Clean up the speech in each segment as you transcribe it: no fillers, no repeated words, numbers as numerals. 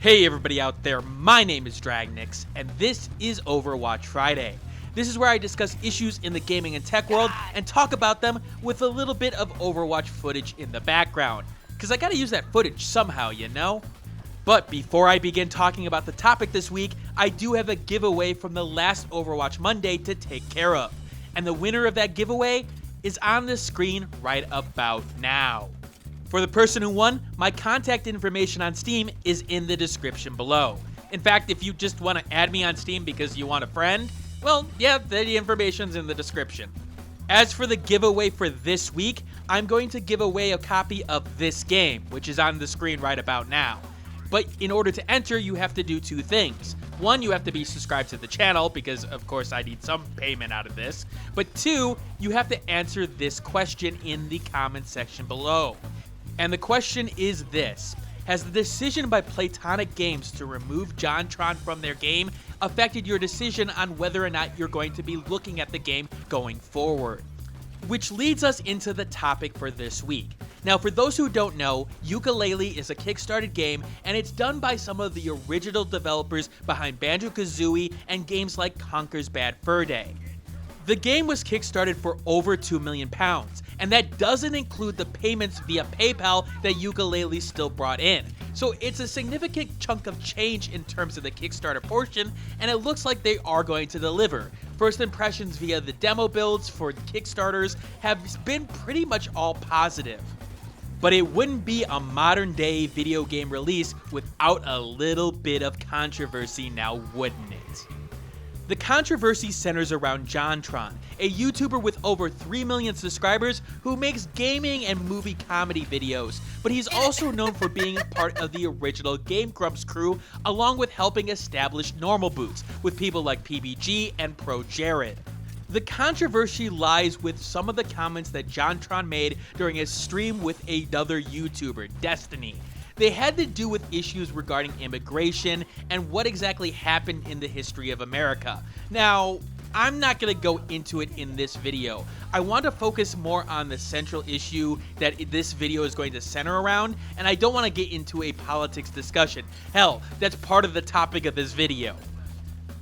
Hey everybody out there, my name is Dragnix, and this is Overwatch Friday. This is where I discuss issues in the gaming and tech world and talk about them with a little bit of Overwatch footage in the background. Cause I gotta use that footage somehow, you know? But before I begin talking about the topic this week, I do have a giveaway from the last Overwatch Monday to take care of. And the winner of that giveaway is on the screen right about now. For the person who won, my contact information on Steam is in the description below. In fact, if you just want to add me on Steam because you want a friend, well, yeah, the information's in the description. As for the giveaway for this week, I'm going to give away a copy of this game, which is on the screen right about now. But in order to enter, you have to do two things. One, you have to be subscribed to the channel, because of course I need some payment out of this. But two, you have to answer this question in the comment section below. And the question is this: has the decision by Platonic Games to remove Jontron from their game affected your decision on whether or not you're going to be looking at the game going forward? Which leads us into the topic for this week. Now, for those who don't know, Yooka-Laylee is a Kickstarted game, and it's done by some of the original developers behind Banjo-Kazooie and games like Conker's Bad Fur Day. The game was kickstarted for over £2 million, and that doesn't include the payments via PayPal that Yooka-Laylee still brought in. So it's a significant chunk of change in terms of the Kickstarter portion, and it looks like they are going to deliver. First impressions via the demo builds for Kickstarters have been pretty much all positive. But it wouldn't be a modern day video game release without a little bit of controversy now, wouldn't it? The controversy centers around Jontron, a YouTuber with over 3 million subscribers who makes gaming and movie comedy videos, but he's also known for being part of the original Game Grumps crew, along with helping establish Normal Boots with people like PBG and Pro Jared. The controversy lies with some of the comments that Jontron made during his stream with another YouTuber, Destiny. They had to do with issues regarding immigration and what exactly happened in the history of America. Now, I'm not going to go into it in this video. I want to focus more on the central issue that this video is going to center around, and I don't want to get into a politics discussion. Hell, that's part of the topic of this video.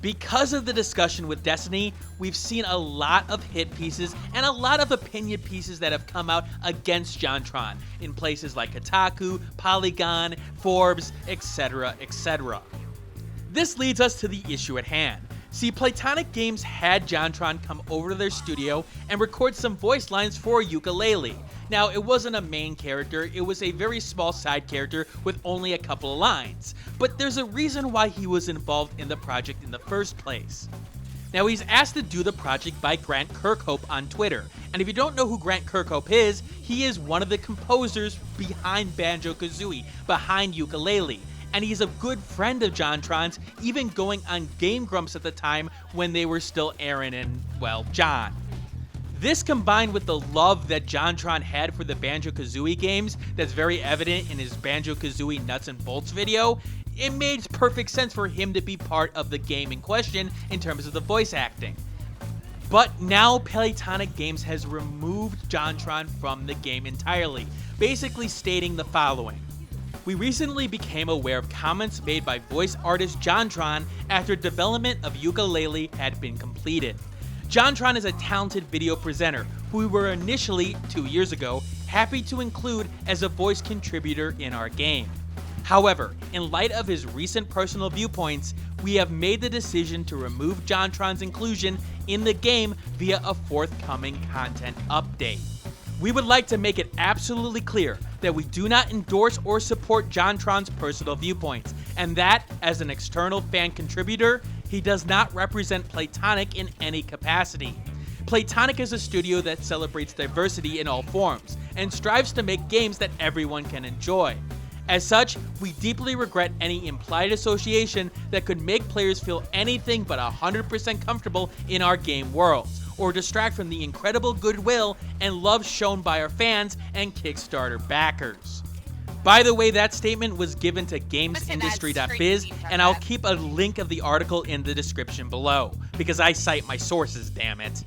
Because of the discussion with Destiny, we've seen a lot of hit pieces and a lot of opinion pieces that have come out against Jontron in places like Kotaku, Polygon, Forbes, etc., etc. This leads us to the issue at hand. See, Platonic Games had Jontron come over to their studio and record some voice lines for Yooka-Laylee. Now, it wasn't a main character, it was a very small side character with only a couple of lines. But there's a reason why he was involved in the project in the first place. Now, he's asked to do the project by Grant Kirkhope on Twitter. And if you don't know who Grant Kirkhope is, he is one of the composers behind Banjo-Kazooie, behind Yooka-Laylee. And he's a good friend of Jontron's, even going on Game Grumps at the time when they were still Aaron and, well, John. This combined with the love that Jontron had for the Banjo-Kazooie games that's very evident in his Banjo-Kazooie Nuts and Bolts video, it made perfect sense for him to be part of the game in question in terms of the voice acting. But now Platonic Games has removed Jontron from the game entirely, basically stating the following. We recently became aware of comments made by voice artist Jontron after development of Yooka-Laylee had been completed. Jontron is a talented video presenter who we were initially, 2 years ago, happy to include as a voice contributor in our game. However, in light of his recent personal viewpoints, we have made the decision to remove Jontron's inclusion in the game via a forthcoming content update. We would like to make it absolutely clear that we do not endorse or support Jontron's personal viewpoints, and that, as an external fan contributor, he does not represent Platonic in any capacity. Platonic is a studio that celebrates diversity in all forms, and strives to make games that everyone can enjoy. As such, we deeply regret any implied association that could make players feel anything but 100% comfortable in our game worlds, or distract from the incredible goodwill and love shown by our fans and Kickstarter backers. By the way, that statement was given to gamesindustry.biz, and I'll keep a link of the article in the description below, because I cite my sources, damn it.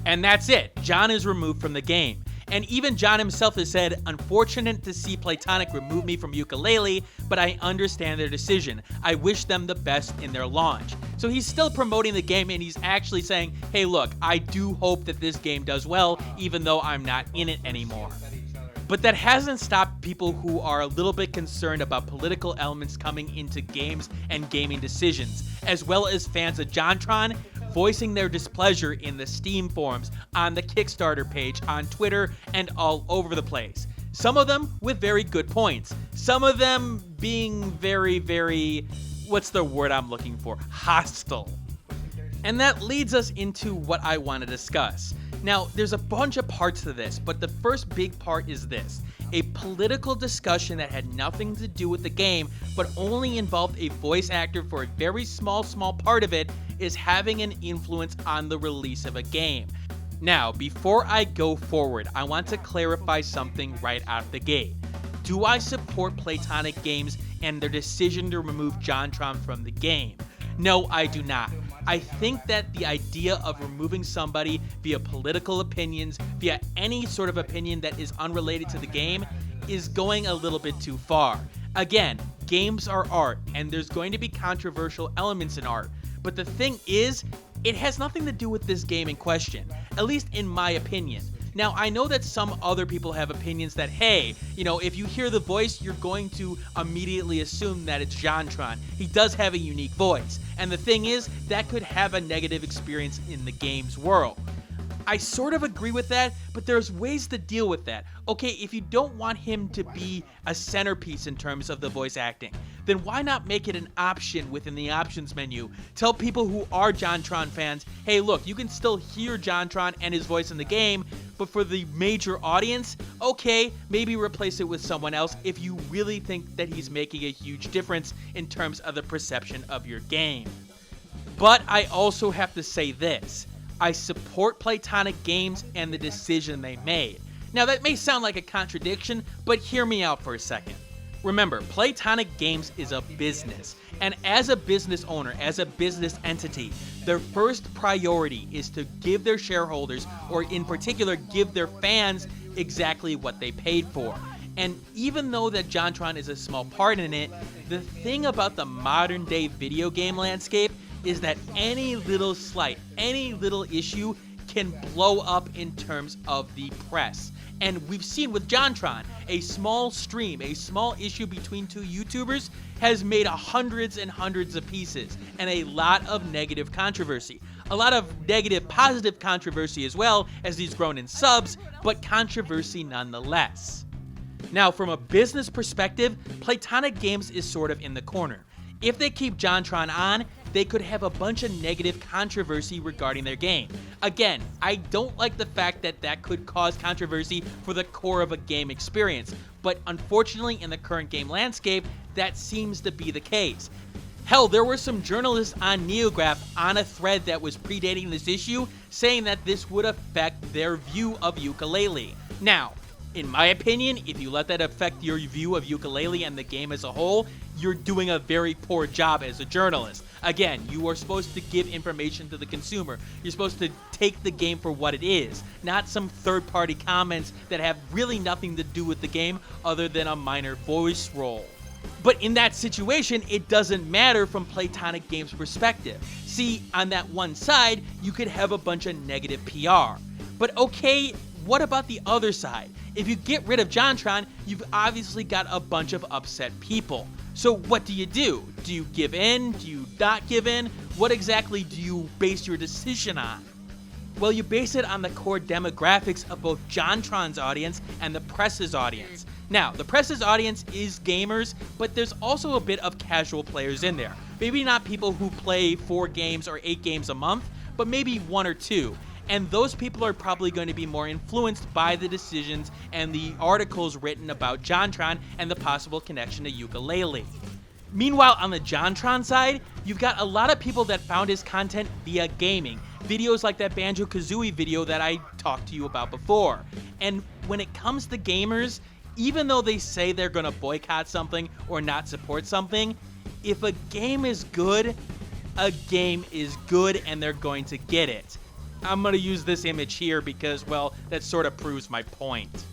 And that's it. John is removed from the game. And even John himself has said, "Unfortunate to see Playtonic remove me from Yooka-Laylee, but I understand their decision. I wish them the best in their launch." So he's still promoting the game, and he's actually saying, hey look, I do hope that this game does well, even though I'm not in it anymore. But that hasn't stopped people who are a little bit concerned about political elements coming into games and gaming decisions, as well as fans of Jontron voicing their displeasure in the Steam forums, on the Kickstarter page, on Twitter, and all over the place. Some of them with very good points. Some of them being very, what's the word I'm looking for? Hostile. And that leads us into what I want to discuss. Now, there's a bunch of parts to this, but the first big part is this. A political discussion that had nothing to do with the game, but only involved a voice actor for a very small part of it, is having an influence on the release of a game. Now, before I go forward, I want to clarify something right out the gate. Do I support Playtonic Games and their decision to remove Jontron from the game? No, I do not. I think that the idea of removing somebody via political opinions, via any sort of opinion that is unrelated to the game, is going a little bit too far. Again, games are art, and there's going to be controversial elements in art. But the thing is, it has nothing to do with this game in question, at least in my opinion. Now, I know that some other people have opinions that, hey, if you hear the voice, you're going to immediately assume that it's Jontron. He does have a unique voice. And the thing is, that could have a negative experience in the game's world. I sort of agree with that, but there's ways to deal with that. Okay, if you don't want him to be a centerpiece in terms of the voice acting, then why not make it an option within the options menu? Tell people who are Jontron fans, hey look, you can still hear Jontron and his voice in the game, but for the major audience, okay, maybe replace it with someone else if you really think that he's making a huge difference in terms of the perception of your game. But I also have to say this. I support Playtonic Games and the decision they made. Now that may sound like a contradiction, but hear me out for a second. Remember, Playtonic Games is a business, and as a business owner, as a business entity, their first priority is to give their shareholders, or in particular, give their fans exactly what they paid for. And even though that Jontron is a small part in it, the thing about the modern day video game landscape is that any little slight, any little issue can blow up in terms of the press. And we've seen with Jontron, a small stream, a small issue between two YouTubers has made hundreds and hundreds of pieces, and a lot of negative controversy. A lot of negative, positive controversy as well, as he's grown in subs, but controversy nonetheless. Now, from a business perspective, Playtonic Games is sort of in the corner. If they keep Jontron on, they could have a bunch of negative controversy regarding their game. Again, I don't like the fact that that could cause controversy for the core of a game experience, but unfortunately in the current game landscape, that seems to be the case. Hell, there were some journalists on NeoGraph on a thread that was predating this issue saying that this would affect their view of Yooka-Laylee. Now, in my opinion, if you let that affect your view of Yooka-Laylee and the game as a whole, you're doing a very poor job as a journalist. Again, you are supposed to give information to the consumer. You're supposed to take the game for what it is, not some third-party comments that have really nothing to do with the game other than a minor voice role. But in that situation, it doesn't matter from Playtonic Games' perspective. See, on that one side, you could have a bunch of negative PR. But okay, what about the other side? If you get rid of Jontron, you've obviously got a bunch of upset people. So what do? Do you give in? Do you not give in? What exactly do you base your decision on? Well, you base it on the core demographics of both Jontron's audience and the press's audience. Now, the press's audience is gamers, but there's also a bit of casual players in there. Maybe not people who play 4 games or 8 games a month, but maybe 1 or 2. And those people are probably going to be more influenced by the decisions and the articles written about Jontron and the possible connection to Yooka-Laylee. Meanwhile, on the Jontron side, you've got a lot of people that found his content via gaming. Videos like that Banjo-Kazooie video that I talked to you about before. And when it comes to gamers, even though they say they're going to boycott something or not support something, if a game is good and they're going to get it. I'm gonna use this image here because, well, that sort of proves my point.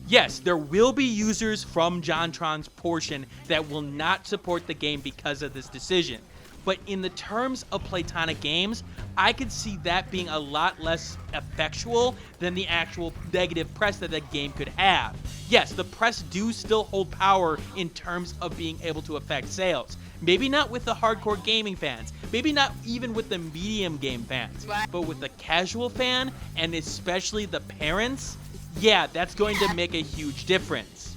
Yes, there will be users from Jontron's portion that will not support the game because of this decision. But in the terms of Playtonic Games, I could see that being a lot less effectual than the actual negative press that the game could have. Yes, the press do still hold power in terms of being able to affect sales. Maybe not with the hardcore gaming fans, maybe not even with the medium game fans, but with the casual fan, and especially the parents, yeah, that's going to make a huge difference.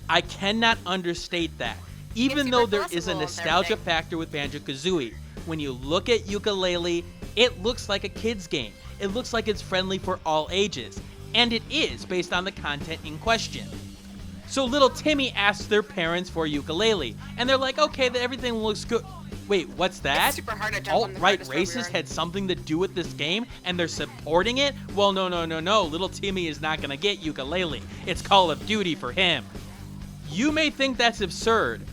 I cannot understate that. Even though there is a nostalgia factor with Banjo-Kazooie, when you look at Yooka-Laylee, it looks like a kid's game. It looks like it's friendly for all ages, and it is based on the content in question. So little Timmy asks their parents for Yooka-Laylee, and they're like, okay, everything looks good. Wait, what's that? Alt-right racists had something to do with this game, and they're supporting it? Well, no, little Timmy is not gonna get Yooka-Laylee. It's Call of Duty for him. You may think that's absurd,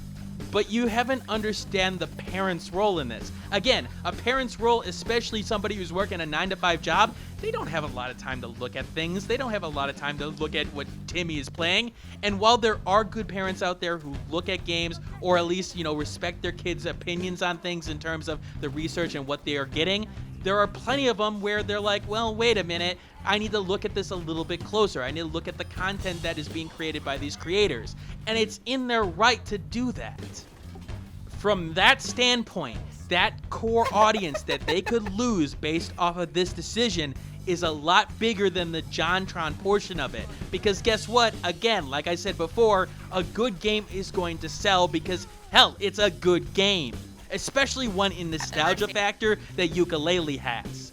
but you haven't understand the parent's role in this. Again, a parent's role, especially somebody who's working a 9-to-5 job, they don't have a lot of time to look at things. They don't have a lot of time to look at what Timmy is playing. And while there are good parents out there who look at games, or at least, respect their kids' opinions on things in terms of the research and what they are getting, there are plenty of them where they're like, well, wait a minute, I need to look at this a little bit closer. I need to look at the content that is being created by these creators. And it's in their right to do that. From that standpoint, that core audience that they could lose based off of this decision is a lot bigger than the Jontron portion of it. Because guess what? Again, like I said before, a good game is going to sell because, hell, it's a good game. Especially one in nostalgia factor that Yooka-Laylee has.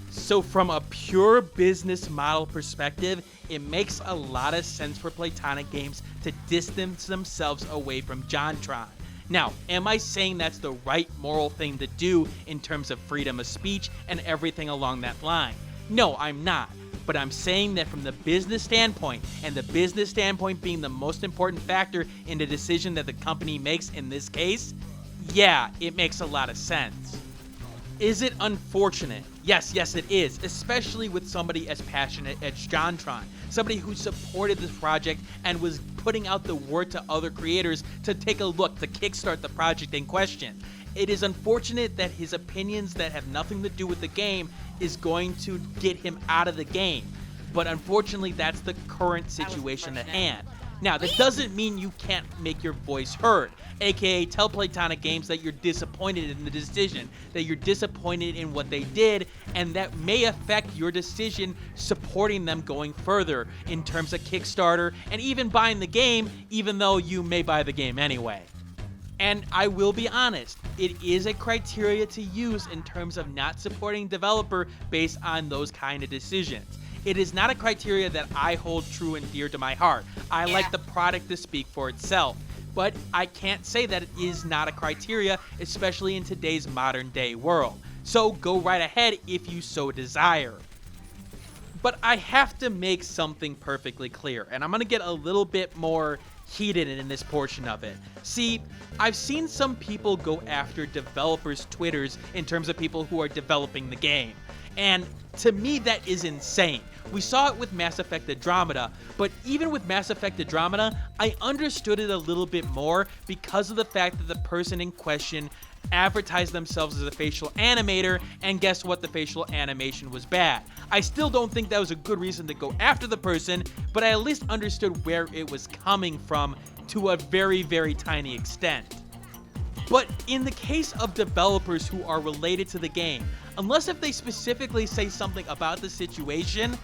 So from a pure business model perspective, it makes a lot of sense for Playtonic Games to distance themselves away from Jontron. Now, am I saying that's the right moral thing to do in terms of freedom of speech and everything along that line? No, I'm not. But I'm saying that from the business standpoint, and the business standpoint being the most important factor in the decision that the company makes in this case, yeah, it makes a lot of sense. Is it unfortunate? Yes, it is, especially with somebody as passionate as Jontron, somebody who supported this project and was putting out the word to other creators to take a look, to kickstart the project in question. It is unfortunate that his opinions that have nothing to do with the game is going to get him out of the game, but unfortunately that's the current situation at hand. Now, that doesn't mean you can't make your voice heard, aka tell Playtonic Games that you're disappointed in the decision, that you're disappointed in what they did, and that may affect your decision supporting them going further in terms of Kickstarter and even buying the game, even though you may buy the game anyway. And I will be honest, it is a criteria to use in terms of not supporting developer based on those kind of decisions. It is not a criteria that I hold true and dear to my heart. I like the product to speak for itself. But I can't say that it is not a criteria, especially in today's modern day world. So go right ahead if you so desire. But I have to make something perfectly clear, and I'm going to get a little bit more heated in this portion of it. See, I've seen some people go after developers' Twitters in terms of people who are developing the game. And to me, that is insane. We saw it with Mass Effect Andromeda, but even with Mass Effect Andromeda, I understood it a little bit more because of the fact that the person in question advertised themselves as a facial animator, and guess what? The facial animation was bad. I still don't think that was a good reason to go after the person, but I at least understood where it was coming from to a very, very tiny extent. But in the case of developers who are related to the game, unless if they specifically say something about the situation,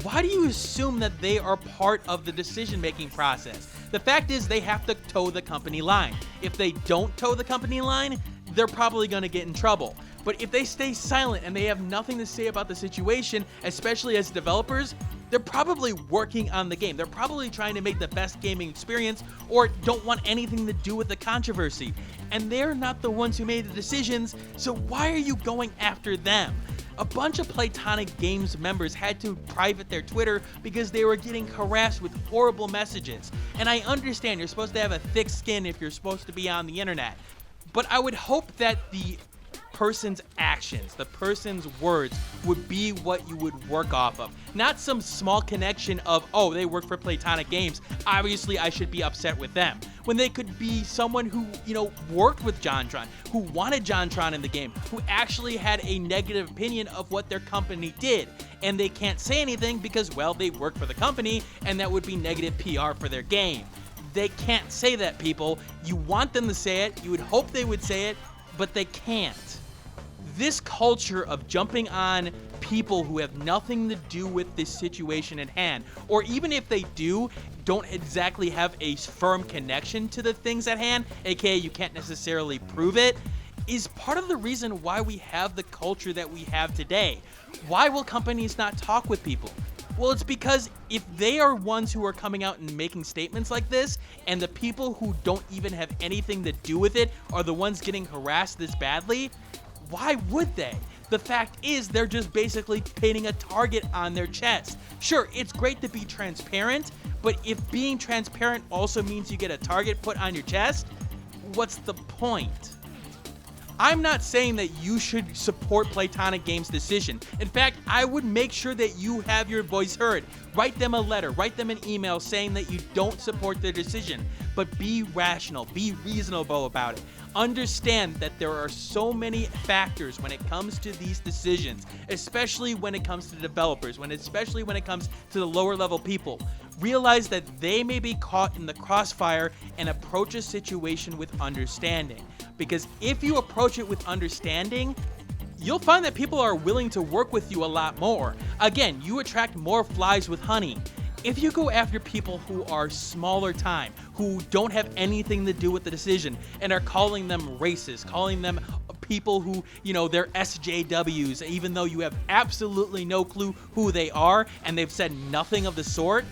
why do you assume that they are part of the decision-making process? The fact is they have to toe the company line. If they don't toe the company line, they're probably going to get in trouble. But if they stay silent and they have nothing to say about the situation, especially as developers, they're probably working on the game. They're probably trying to make the best gaming experience or don't want anything to do with the controversy. And they're not the ones who made the decisions, so why are you going after them? A bunch of Playtonic Games members had to private their Twitter because they were getting harassed with horrible messages. And I understand you're supposed to have a thick skin if you're supposed to be on the internet. But I would hope that the person's actions, the person's words would be what you would work off of. Not some small connection of, oh, they work for Platonic Games, obviously I should be upset with them. When they could be someone who, worked with Jontron, who wanted Jontron in the game, who actually had a negative opinion of what their company did. And they can't say anything because, well, they work for the company and that would be negative PR for their game. They can't say that, people. You want them to say it, you would hope they would say it, but they can't. This culture of jumping on people who have nothing to do with this situation at hand, or even if they do, don't exactly have a firm connection to the things at hand, aka you can't necessarily prove it, is part of the reason why we have the culture that we have today. Why will companies not talk with people? Well, it's because if they are ones who are coming out and making statements like this, and the people who don't even have anything to do with it are the ones getting harassed this badly, why would they? The fact is, they're just basically painting a target on their chest. Sure, it's great to be transparent, but if being transparent also means you get a target put on your chest, what's the point? I'm not saying that you should support Platonic Games' decision. In fact, I would make sure that you have your voice heard. Write them a letter, write them an email saying that you don't support their decision, but be rational, be reasonable about it. Understand that there are so many factors when it comes to these decisions, especially when it comes to developers, especially when it comes to the lower level people. Realize that they may be caught in the crossfire and approach a situation with understanding. Because if you approach it with understanding, you'll find that people are willing to work with you a lot more. Again, you attract more flies with honey. If you go after people who are smaller time, who don't have anything to do with the decision, and are calling them racist, calling them people who, they're SJWs, even though you have absolutely no clue who they are, and they've said nothing of the sort,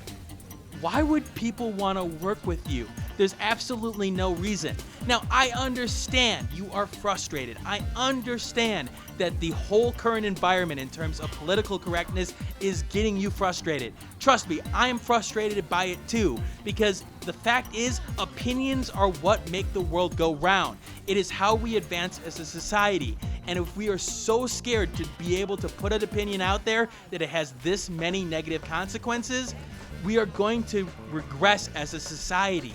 why would people want to work with you? There's absolutely no reason. Now, I understand you are frustrated. I understand that the whole current environment in terms of political correctness is getting you frustrated. Trust me, I am frustrated by it too, because the fact is, opinions are what make the world go round. It is how we advance as a society. And if we are so scared to be able to put an opinion out there that it has this many negative consequences, we are going to regress as a society.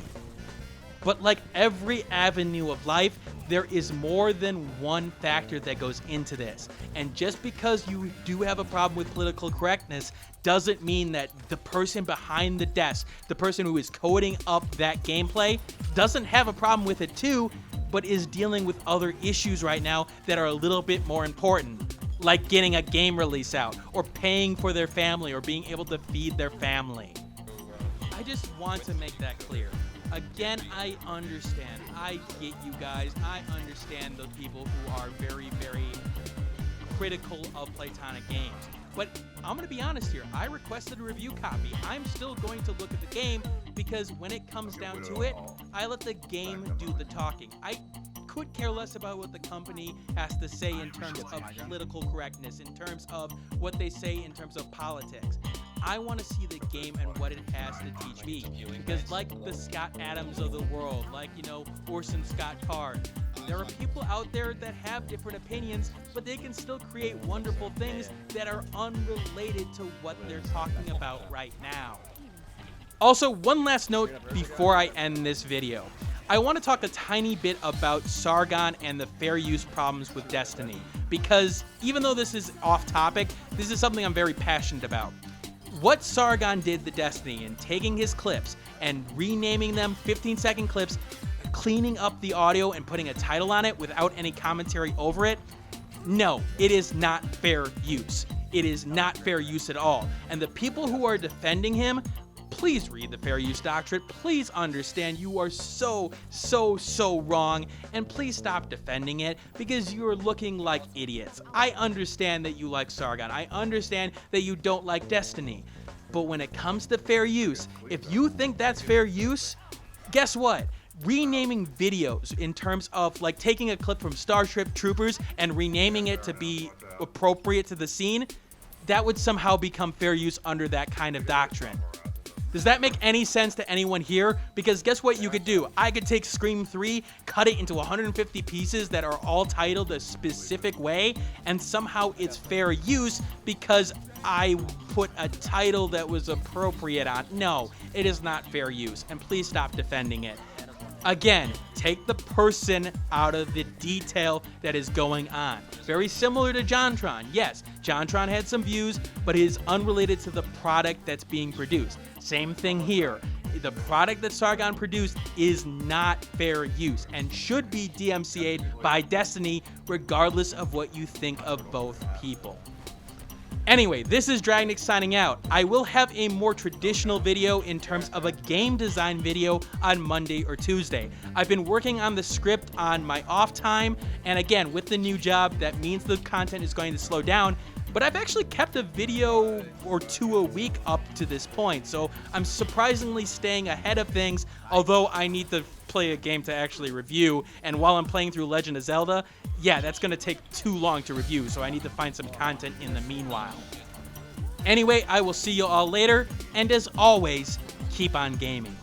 But like every avenue of life, there is more than one factor that goes into this. And just because you do have a problem with political correctness doesn't mean that the person behind the desk, the person who is coding up that gameplay, doesn't have a problem with it too, but is dealing with other issues right now that are a little bit more important. Like getting a game release out, or paying for their family, or being able to feed their family. I just want to make that clear. Again, I understand. I get you guys. I understand those people who are very, very critical of Platonic Games. But I'm going to be honest here. I requested a review copy. I'm still going to look at the game because when it comes down to it, I let the game do the talking. I could care less about what the company has to say in terms of political correctness, in terms of what they say in terms of politics. I want to see the game and what it has to teach me. Because like the Scott Adams of the world, like, Orson Scott Card, there are people out there that have different opinions, but they can still create wonderful things that are unrelated to what they're talking about right now. Also, one last note before I end this video. I want to talk a tiny bit about Sargon and the fair use problems with Destiny, because even though this is off topic, this is something I'm very passionate about. What Sargon did to Destiny in taking his clips and renaming them 15-second clips, cleaning up the audio and putting a title on it without any commentary over it, no, it is not fair use. It is not fair use at all. And the people who are defending him, please read the Fair Use Doctrine. Please understand you are so wrong, and please stop defending it because you are looking like idiots. I understand that you like Sargon. I understand that you don't like Destiny. But when it comes to fair use, if you think that's fair use, guess what? Renaming videos in terms of like taking a clip from Starship Troopers and renaming it to be appropriate to the scene, that would somehow become fair use under that kind of doctrine. Does that make any sense to anyone here? Because guess what you could do? I could take Scream 3, cut it into 150 pieces that are all titled a specific way, and somehow it's fair use because I put a title that was appropriate on. No, it is not fair use, and please stop defending it. Again, take the person out of the detail that is going on. Very similar to Jontron. Yes, Jontron had some views, but it is unrelated to the product that's being produced. Same thing here. The product that Sargon produced is not fair use and should be DMCA'd by Destiny regardless of what you think of both people. Anyway, this is Dragnix signing out. I will have a more traditional video in terms of a game design video on Monday or Tuesday. I've been working on the script on my off time, and again, with the new job, that means the content is going to slow down, but I've actually kept a video or two a week up to this point, so I'm surprisingly staying ahead of things, although I need to play a game to actually review, and while I'm playing through Legend of Zelda, yeah, that's going to take too long to review, so I need to find some content in the meanwhile. Anyway, I will see you all later, and as always, keep on gaming.